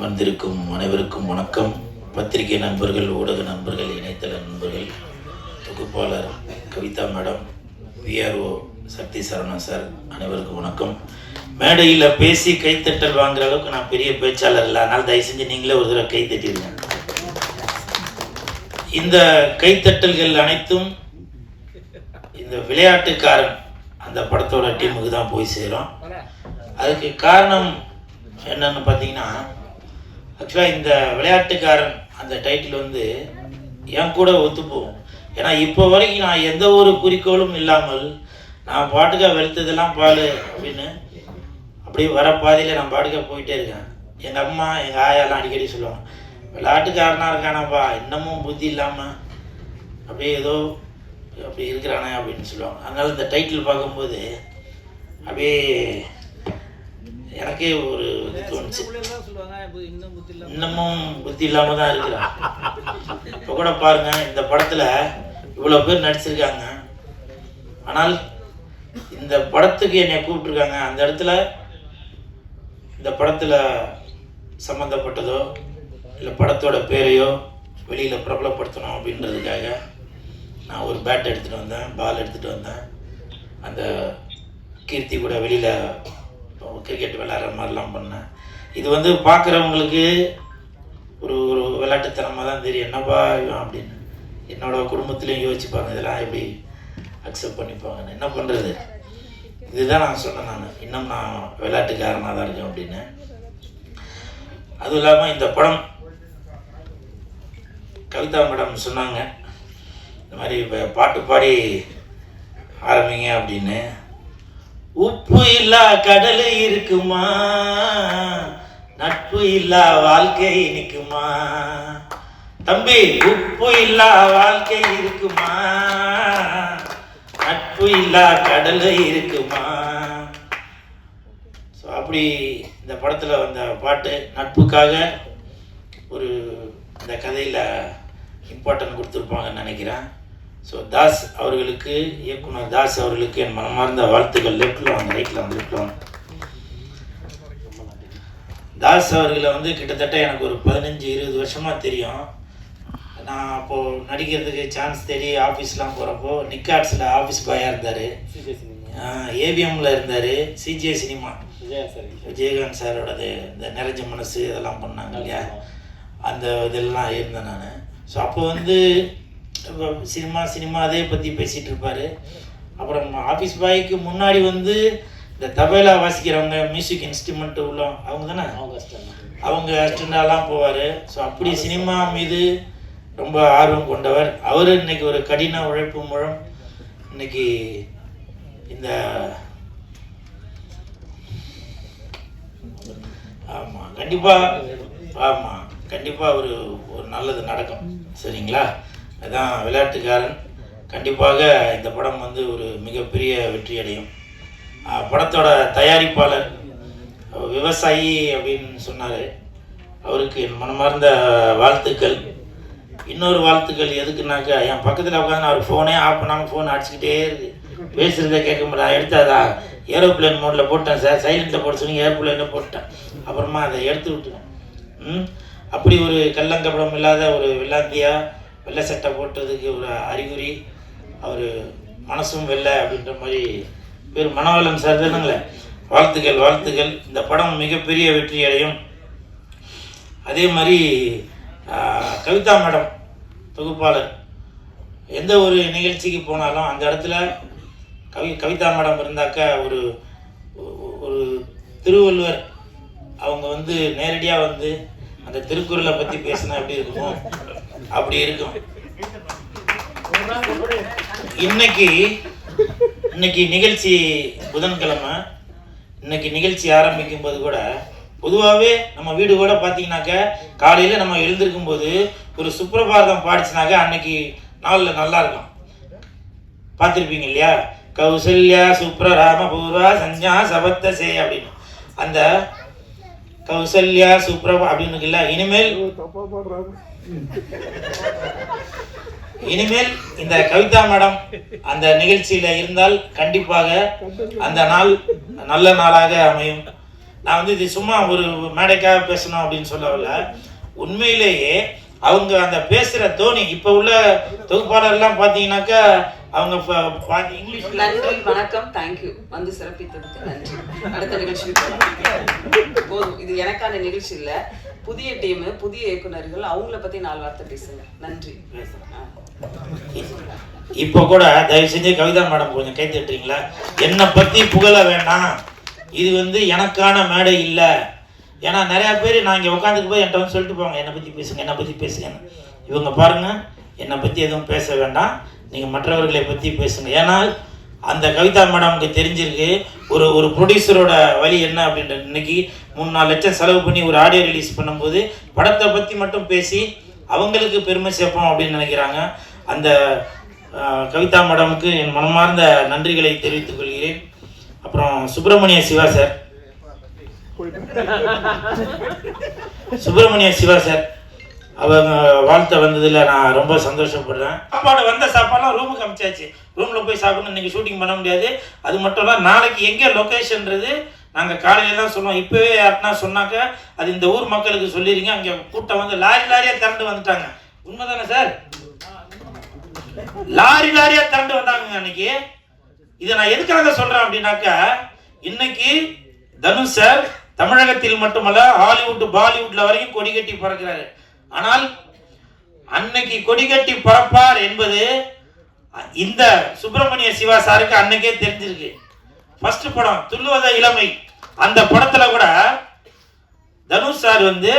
வந்திருக்கும் அனைவருக்கும் வணக்கம். பத்திரிகை நண்பர்கள், ஊடக நண்பர்கள், இணையதள நண்பர்கள், தொகுப்பாளர் கவிதா மேடம், விஆர்ஓ சக்தி சரவணன் சார், அனைவருக்கும் வணக்கம். மேடையில் பேசி கைத்தட்டல் வாங்குற அளவுக்கு நான் பெரிய பேச்சாளர் இல்லை, அதனால் தயவு செஞ்சு நீங்களே ஒரு தடவை கை தட்டிடுங்க. இந்த கைத்தட்டல்கள் அனைத்தும் இந்த விளையாட்டுக்காரன் அந்த படத்தோட டீமுக்கு தான் போய் சேரும். அதுக்கு காரணம் என்னன்னு பார்த்தீங்கன்னா, ஆக்சுவலாக இந்த விளையாட்டுக்காரன் அந்த டைட்டில் வந்து என் கூட ஒத்துப்போம். ஏன்னா இப்போ வரைக்கும் நான் எந்த ஒரு குறிக்கோளும் இல்லாமல் நான் பாட்டுக்காக வெளுத்ததெல்லாம் பால் அப்படின்னு அப்படியே வர பாதையில் நான் பாட்டுக்காக போயிட்டே இருக்கேன். எங்கள் அம்மா எங்கள் ஆயாலாம் அடிக்கடி சொல்லுவாங்க, விளையாட்டுக்காரனாக இருக்கானாப்பா, இன்னமும் புத்தி இல்லாமல் அப்படியே ஏதோ அப்படி இருக்கிறானே அப்படின்னு சொல்லுவாங்க. அதனால் இந்த டைட்டில் பார்க்கும்போது அப்படியே எனக்கே ஒரு இது தோணுச்சு, இன்னமும் புத்தி இல்லாமல் தான் இருக்கிறான். இப்போ கூட பாருங்க, இந்த படத்தில் இவ்வளோ பேர் நடிச்சிருக்காங்க, ஆனால் இந்த படத்துக்கு என்னை கூப்பிட்டுருக்காங்க. அந்த இடத்துல இந்த படத்தில் சம்மந்தப்பட்டதோ இல்லை படத்தோட பேரையோ வெளியில் பிரபலப்படுத்தணும் அப்படின்றதுக்காக நான் ஒரு பேட் எடுத்துகிட்டு வந்தேன், பால் எடுத்துகிட்டு வந்தேன். அந்த கீர்த்தி கூட வெளியில் கிரிக்கெட் விளையாடுற மாதிரிலாம் பண்ணேன். இது வந்து பார்க்குறவங்களுக்கு ஒரு ஒரு விளையாட்டுத்தனமாக தான் தெரியும், என்னப்பா அப்படின்னு. என்னோடய குடும்பத்துலேயும் யோசிச்சுப்பாங்க, இதெல்லாம் எப்படி அக்செப்ட் பண்ணிப்பாங்கன்னு. என்ன பண்ணுறது, இதுதான் நான் சொன்னேன், இன்னும் நான் விளையாட்டுக்காரனாக தான் இருக்கேன் அப்படின்னு. அதுவும் இல்லாமல் இந்த படம் கவிதா மேடம் சொன்னாங்க, இந்த மாதிரி பாட்டு பாடி ஆரம்பிங்க அப்படின்னு. உப்பு இல்லா கடல் இருக்குமா, நட்பு இல்லா வாழ்க்கை நிற்குமா தம்பி, உப்பு இல்லா வாழ்க்கை இருக்குமா, நட்பு இல்லா கடல் இருக்குமா. ஸோ அப்படி இந்த படத்தில் வந்த பாட்டு நட்புக்காக ஒரு இந்த கதையில் இம்பார்ட்டன்ட் கொடுத்துருப்பாங்கன்னு நினைக்கிறேன். ஸோ தாஸ் அவர்களுக்கு, இயக்குனர் தாஸ் அவர்களுக்கு என் மனமார்ந்த வாழ்த்துக்கள். லெஃப்டில் வாங்க, ரைட்டில் வந்து லெஃப்டில் வாங்க. தாஸ் அவர்களை வந்து கிட்டத்தட்ட எனக்கு ஒரு 15-20 வருஷமாக தெரியும். நான் அப்போது நடிக்கிறதுக்கு சான்ஸ் தேடி ஆஃபீஸ்லாம் போகிறப்போ நிக்காட்ஸில் ஆஃபீஸ் பாயாக இருந்தார், ஏவிஎம்மில் இருந்தார், சிஜே சினிமா விஜயகாந்த் சாரோடது இந்த நிறைஞ்ச மனசு இதெல்லாம் பண்ணாங்க இல்லையா, அந்த இதெல்லாம் இருந்தேன் நான். ஸோ அப்போ வந்து சினிமா அதே பற்றி பேசிகிட்டு இருப்பார். அப்புறம் ஆஃபீஸ் பாய்க்கு முன்னாடி வந்து இந்த தபேலா வாசிக்கிறவங்க, மியூசிக் இன்ஸ்ட்ருமெண்ட்டு உள்ள அவங்க தானே, அவங்க அஸ்டண்டாலாம் போவார். ஸோ அப்படி சினிமா மீது ரொம்ப ஆர்வம் கொண்டவர் அவர். இன்னைக்கு ஒரு கடின உழைப்பு மூலம் இன்னைக்கு இந்த கண்டிப்பாக ஒரு நல்லது நடக்கும், சரிங்களா? அதுதான் விளையாட்டுக்காரன். கண்டிப்பாக இந்த படம் வந்து ஒரு மிகப்பெரிய வெற்றி அடையும். படத்தோட தயாரிப்பாளர் விவசாயி அப்படின்னு சொன்னார், அவருக்கு என் மனமார்ந்த வாழ்த்துக்கள். இன்னொரு வாழ்த்துக்கள் எதுக்குனாக்கா, என் பக்கத்தில் உட்காந்து அவர் ஃபோனே ஆஃப் பண்ணாமல் ஃபோன் அடிச்சுக்கிட்டே இருக்குது, பேசுகிறத கேட்க முடியாது. எடுத்தாதா ஏரோப்ளேன் மோடில் போட்டேன் சார், சைலண்ட்டில் போட சொல்லி ஏரோப்ளேனில் போட்டேன், அப்புறமா அதை எடுத்து விட்டுட்டேன். அப்படி ஒரு கள்ளங்கப்படம் இல்லாத ஒரு வெள்ளாந்தியா வெள்ளை சட்டை போட்டதுக்கு ஒரு அறிகுறி, அவர் மனசும் வெள்ளை அப்படின்ற மாதிரி பேர் மனோவலம் சார் தானுங்களே. வாழ்த்துக்கள். இந்த படம் மிகப்பெரிய வெற்றி அடையும். அதே மாதிரி கவிதா மேடம் தொகுப்பாளர், எந்த ஒரு நிகழ்ச்சிக்கு போனாலும் அந்த இடத்துல கவிதா மேடம் இருந்தாக்கா ஒரு ஒரு திருவள்ளுவர் அவங்க வந்து நேரடியாக வந்து அந்த திருக்குறளை பற்றி பேசினா எப்படி இருக்குமோ அப்படி இருக்கும். இன்னைக்கு நிகழ்ச்சி புதன்கிழமை, இன்னைக்கு நிகழ்ச்சி ஆரம்பிக்கும் போது கூட பொதுவாகவே நம்ம வீடு கூட பார்த்தீங்கன்னாக்க காலையில் நம்ம எழுந்திருக்கும் போது ஒரு சுப்ரபாரதம் பாடிச்சுனாக்க அன்னைக்கு நாளில் நல்லா இருக்கும். பார்த்துருப்பீங்க இல்லையா? கௌசல்யா சுப்ரராம பூர்வா சஞ்சா சபத்தசே அப்படின்னு அந்த கௌசல்யா சுப்ரபா அப்படின்னு இல்லை. இனிமேல் இந்த கவிதா மேடம் அந்த நிகழ்ச்சியில இருந்தால் கண்டிப்பாக அந்த நாள் நல்ல நாளாக அமையும். நான் வந்து இது சும்மா ஒரு மேடைக்காக பேசணும் அப்படின்னு சொல்லவில்லை. உண்மையிலேயே அவங்க அந்த பேசுகிற தோனி இப்போ உள்ள தொகுப்பாளர்லாம் பார்த்தீங்கன்னாக்கா அவங்க இங்கிலீஷ். நன்றி, வணக்கம், தேங்க்யூ. வந்து சிறப்பித்ததுக்கு நன்றி. அடுத்த நிகழ்ச்சி போதும். இது எனக்கான நிகழ்ச்சி இல்லை. புதிய டீம், புதிய இயக்குநர்கள், அவங்கள பற்றி 4 வார்த்தை பேசுங்க. நன்றி. இப்போ கூட தயவு செஞ்சு கவிதா மேடம் கொஞ்சம் கை தட்டுறீங்களா? என்னை பற்றி புகழ வேண்டாம், இது வந்து எனக்கான மேடை இல்லை. ஏன்னா நிறையா பேர் நான் இங்கே உட்காந்துட்டு போய் என்கிட்ட வந்து சொல்லிட்டு போவாங்க, என்னை பற்றி பேசுங்க, என்னை பற்றி பேசுங்கன்னு. இவங்க பாருங்கள், என்னை பற்றி எதுவும் பேச வேண்டாம், நீங்கள் மற்றவர்களை பற்றி பேசுங்க. ஏன்னா அந்த கவிதா மேடமுக்கு தெரிஞ்சிருக்கு ஒரு ப்ரொடியூசரோட வழி என்ன அப்படின்றது. இன்னைக்கு 3-4 லட்சம் செலவு பண்ணி ஒரு ஆடியோ ரிலீஸ் பண்ணும்போது படத்தை பற்றி மட்டும் பேசி அவங்களுக்கு பெருமை சேர்ப்போம் அப்படின்னு நினைக்கிறாங்க. அந்த கவிதா மேடமுக்கு என் மனமார்ந்த நன்றிகளை தெரிவித்துக் கொள்கிறேன். அப்புறம் சுப்பிரமணிய சிவா சார், அவங்க வாழ்த்த வந்ததில் நான் ரொம்ப சந்தோஷப்படுறேன். சாப்பாடு வந்த சாப்பாடுலாம் ரூமுக்கு அமிச்சாச்சு. ரூமில் போய் சாப்பிடணும், இன்றைக்கி ஷூட்டிங் பண்ண முடியாது. அது மட்டும் இல்லை, நாளைக்கு எங்கே லொக்கேஷன்றது நாங்கள் காலையில் தான் சொல்லுவோம். இப்போவே யாருன்னா சொன்னாக்க அது இந்த ஊர் மக்களுக்கு சொல்லிடுங்க. அங்கே கூட்டம் வந்து லாரியாக திரண்டு வந்துட்டாங்க. உண்மைதானே சார்? லாரியாக திரண்டு வந்தாங்க அன்னைக்கு. இதை நான் எதுக்காக சொல்கிறேன் அப்படின்னாக்கா, இன்னைக்கு தனுஷ் சார் தமிழகத்தில் மட்டுமல்ல ஹாலிவுட் பாலிவுட்ல வரைக்கும் கொடி கட்டி பறக்கிறாரு. ஆனால் அன்னைக்கு கொடி கட்டி பறப்பார் என்பது இந்த சுப்பிரமணிய சிவா சாருக்கு அன்னைக்கே தெரிஞ்சிருக்கு. ஃபர்ஸ்ட் படம் துள்ளுவத இளமை, அந்த படத்துல கூட தனுஷ் சார் வந்து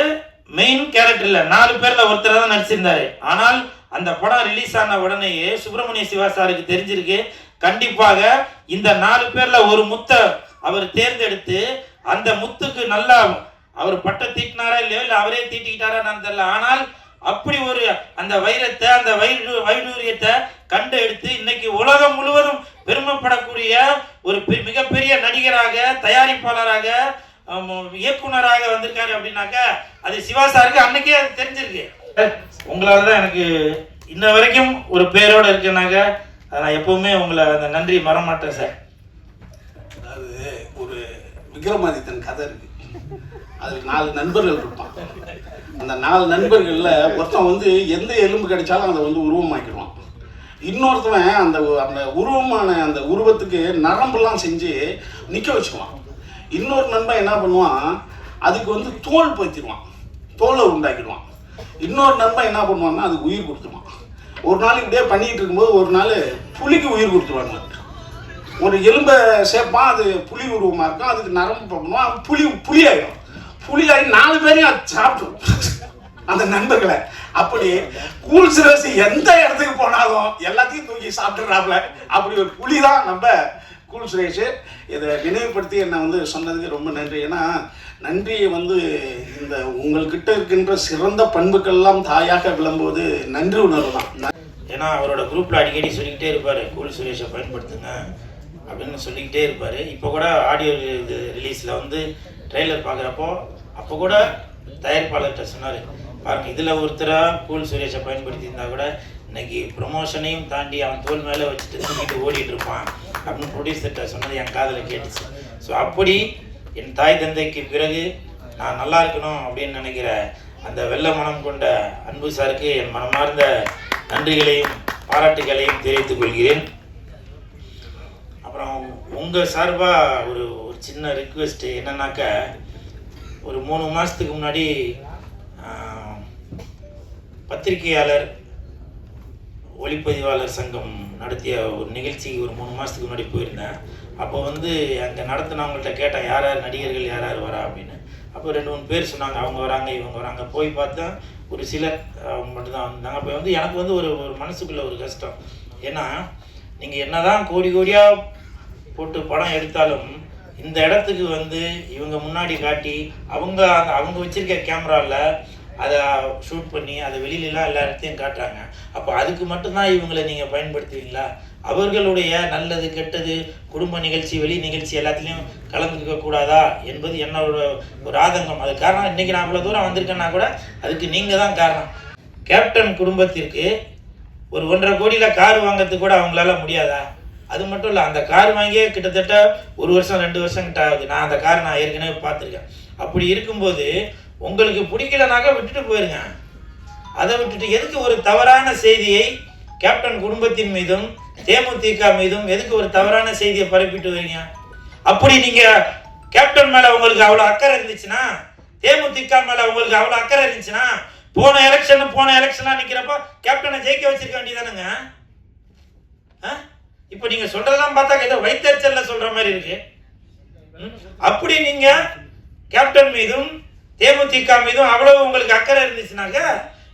மெயின் கேரக்டர்ல 4 பேர்ல ஒருத்தர் தான் நடிச்சிருந்தாரு. ஆனால் அந்த படம் ரிலீஸ் ஆன உடனேயே சுப்பிரமணிய சிவா சாருக்கு தெரிஞ்சிருக்கு, கண்டிப்பாக இந்த 4 பேர்ல ஒரு முத்த அவர் தேர்ந்தெடுத்து அந்த முத்துக்கு நல்லா அவர் பட்டை தீட்டினாரா இல்லையோ, இல்லை அவரே தீட்டிக்கிட்டாரா நான் தெரியல. ஆனால் அப்படி ஒரு அந்த வைரத்தை, அந்த வைடூரியத்தை கண்டு எடுத்து இன்னைக்கு உலகம் முழுவதும் பெருமைப்படக்கூடிய ஒரு மிகப்பெரிய நடிகராக, தயாரிப்பாளராக, இயக்குனராக வந்திருக்காரு அப்படின்னாக்கா அது சிவா சாருக்கு அன்னைக்கே அது தெரிஞ்சிருக்கு. உங்களால தான் எனக்கு இன்ன வரைக்கும் ஒரு பேரோட இருக்குனாக்க நான் எப்பவுமே உங்களை அந்த நன்றி மறமாட்டேன் சார். அதாவது ஒரு விக்ரமாதித்தன் கதை இருக்கு. அதுக்கு 4 நண்பர்கள் இருப்பான். அந்த 4 நண்பர்களில் ஒருத்தன் வந்து எந்த எலும்பு கிடைச்சாலும் அதை வந்து உருவமாக்கிடுவான். இன்னொருத்தவன் அந்த அந்த உருவமான அந்த உருவத்துக்கு நரம்புலாம் செஞ்சு நிற்க வச்சுக்குவான். இன்னொரு நண்பன் என்ன பண்ணுவான், அதுக்கு வந்து தோல் போய்த்திடுவான், தோலை உண்டாக்கிடுவான். இன்னொரு நண்பன் என்ன பண்ணுவான்னா அதுக்கு உயிர் கொடுத்துருவான். ஒரு நாள் இப்படியே பண்ணிக்கிட்டு இருக்கும்போது ஒரு நாள் புலிக்கு உயிர் கொடுத்துருவாங்க. ஒரு எலும்பை சேர்ப்பான், அது புலி உருவமாக இருக்கும். அதுக்கு நரம்பு பண்ணுவான், புலியாயிடும். புலியாகி 4 பேரையும் சாப்பிடும் அந்த நண்பர்களை. அப்படி கூல் சுரேஷ் எந்த இடத்துக்கு போனாலும் எல்லாத்தையும் தூக்கி சாப்பிட்டுறாப்புல. அப்படி ஒரு புலி தான் நம்ம கூல் சுரேஷ். இதை நினைவுபடுத்தி என்னை வந்து சொன்னதுக்கு ரொம்ப நன்றி. ஏன்னா நன்றியை வந்து இந்த உங்கள்கிட்ட இருக்கின்ற சிறந்த பண்புக்கள்லாம் தாயாக விளம்புவது நன்றி உணர்வு தான். ஏன்னா அவரோட குரூப்பில் அடிக்கடி சொல்லிக்கிட்டே இருப்பார், கூல் சுரேஷை பயன்படுத்துங்க அப்படின்னு சொல்லிக்கிட்டே இருப்பார். இப்போ கூட ஆடியோ இது ரிலீஸில் வந்து ட்ரெய்லர் பார்க்குறப்போ அப்போ கூட தயாரிப்பாளர்கிட்ட சொன்னார், பாருங்கள் இதில் ஒருத்தராக கூல் சுரேஷை பயன்படுத்தியிருந்தா கூட இன்னைக்கு ப்ரொமோஷனையும் தாண்டி அவன் தோல் மேலே வச்சுட்டு தூக்கிட்டு ஓடிட்டு இருப்பான் அப்படின்னு ப்ரொடியூசர்கிட்ட சொன்னது என் காதில் கேட்டுச்சு. ஸோ அப்படி என் தாய் தந்தைக்கு பிறகு நான் நல்லா இருக்கணும் அப்படின்னு நினைக்கிற அந்த வெள்ள மனம் கொண்ட அன்பு சாருக்கு என் மனமார்ந்த நன்றிகளையும் பாராட்டுகளையும் தெரிவித்துக் கொள்கிறேன். அப்புறம் உங்கள் சார்பாக ஒரு சின்ன ரிக்வெஸ்ட்டு என்னன்னாக்க, ஒரு 3 மாதத்துக்கு முன்னாடி பத்திரிகையாளர் ஒளிப்பதிவாளர் சங்கம் நடத்திய ஒரு நிகழ்ச்சிக்கு ஒரு 3 மாதத்துக்கு முன்னாடி போயிருந்தேன். அப்போ வந்து அங்கே நடத்தினவங்கள்ட்ட கேட்டேன், யார் யார் நடிகர்கள் யார் யார் வரா அப்படின்னு. அப்போ 2-3 பேர் சொன்னாங்க, அவங்க வராங்க இவங்க வராங்க. போய் பார்த்தா ஒரு சிலர் அவங்க மட்டும்தான் வந்தாங்க. அப்போ வந்து எனக்கு வந்து ஒரு மனசுக்குள்ள ஒரு கஷ்டம். ஏன்னா நீங்கள் என்ன தான் கோடி கோடியாக போட்டு படம் எடுத்தாலும் இந்த இடத்துக்கு வந்து இவங்க முன்னாடி காட்டி அவங்க வச்சிருக்க கேமராவில் அதை ஷூட் பண்ணி அதை வெளியிலலாம் எல்லா இடத்தையும் காட்டுறாங்க. அப்போ அதுக்கு மட்டும்தான் இவங்களை நீங்கள் பயன்படுத்துவீங்களா? அவர்களுடைய நல்லது கெட்டது குடும்ப நிகழ்ச்சி வெளி நிகழ்ச்சி எல்லாத்துலேயும் கலந்துக்க கூடாதா என்பது என்னோட ஒரு ஆதங்கம். அது காரணம் இன்றைக்கி நான் அவ்வளோ தூரம் வந்திருக்கேன்னா கூட அதுக்கு நீங்கள் தான் காரணம். கேப்டன் குடும்பத்திற்கு ஒரு 1.5 கோடியில் கார் வாங்கிறதுக்கு கூட அவங்களால முடியாதா? அது மட்டும் இல்லை, அந்த கார் வாங்கியே கிட்டத்தட்ட 1 வருஷம் 2 வருஷம் கிட்ட ஆகுது. நான் அந்த கார் நான் ஏற்கனவே பார்த்துருக்கேன். அப்படி இருக்கும்போது உங்களுக்கு பிடிக்கலனாக்கா விட்டுட்டு போயிருங்க. அதை விட்டுட்டு எதுக்கு ஒரு தவறான செய்தியை கேப்டன் குடும்பத்தின் மீதும் தேமுதிக மீதும் எதுக்கு ஒரு தவறான செய்தியை பரப்பிட்டு வரீங்க? அப்படி நீங்க கேப்டன் மேல உங்களுக்கு அவ்வளவு அக்கறை இருந்துச்சுன்னா, தேமுதிக மேல உங்களுக்கு அவ்வளவு அக்கறை இருந்துச்சுன்னா, போன எலெக்ஷனா நிக்கிறப்ப கேப்டனை ஜெயிக்க வச்சிருக்க வேண்டியதானுங்க. இப்ப நீங்க சொல்றதெல்லாம் பார்த்தா ஏதோ வைத்தறிச்சல்ல சொல்ற மாதிரி இருக்கு. அப்படி நீங்க கேப்டன் மீதும் தேமுதிக மீதும் அவ்வளவு உங்களுக்கு அக்கறை இருந்துச்சுனாக்க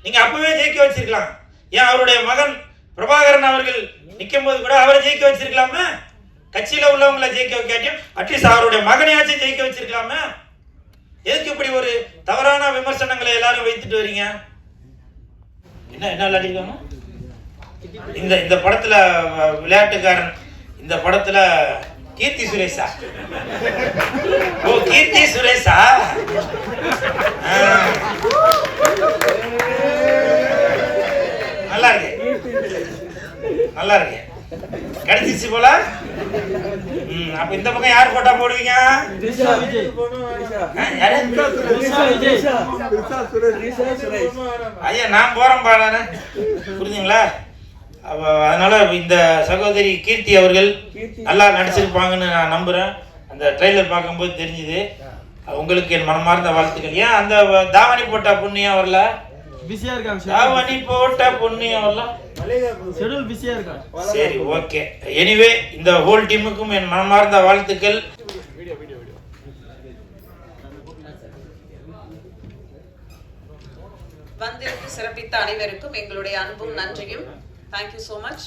நீங்க அப்பவே ஜெயிக்க வச்சிருக்கலாம். ஏன் அவருடைய மகன் பிரபாகரன் அவர்கள் நிற்கும் போது கூட அவரை ஜெயிக்க வச்சிருக்கலாமே. கட்சியில உள்ளவங்களை ஜெயிக்க வைக்காட்டியும் அட்லீஸ்ட் அவருடைய மகனையாச்சும் ஜெயிக்க வச்சிருக்கலாமே. எதுக்கு இப்படி ஒரு தவறான விமர்சனங்களை எல்லாரும் வைத்துட்டு வரீங்க? என்ன விளையாடிருக்காங்க இந்த படத்துல விளையாட்டுக்காரன்? இந்த படத்துல கீர்த்தி சுரேஷா? ஓ, கீர்த்தி சுரேஷா? நல்லா இருக்கு, நல்லா இருக்கு, கிடைச்சிச்சு போல. அப்ப இந்த பக்கம் யார் போட்டா போடுவீங்க? ஐயா நான் போறேன் பாடானே, புரியுதுங்களா? அதனால இந்த சகோதரி கீர்த்தி அவர்கள் நல்லா நடிச்சிருப்பாங்கன்னு நான் நம்புறேன். அந்த ட்ரெய்லர் பார்க்கும்போது தெரிஞ்சுது. உங்களுக்கு என் மனமார்ந்த வாழ்த்துக்கள். ஏன் அந்த தாவணி போட்ட புண்ணியம் வரல? தாவணி போட்ட புண்ணியம் வரல. சரி, ஓகே. எனிவே இந்த ஹோல் டீமுக்கும் என் மனமார்ந்த வாழ்த்துக்கள். வந்திருந்து சிறப்பித்த அனைவருக்கும் எங்களுடைய அன்பும் நன்றியும். Thank you so much.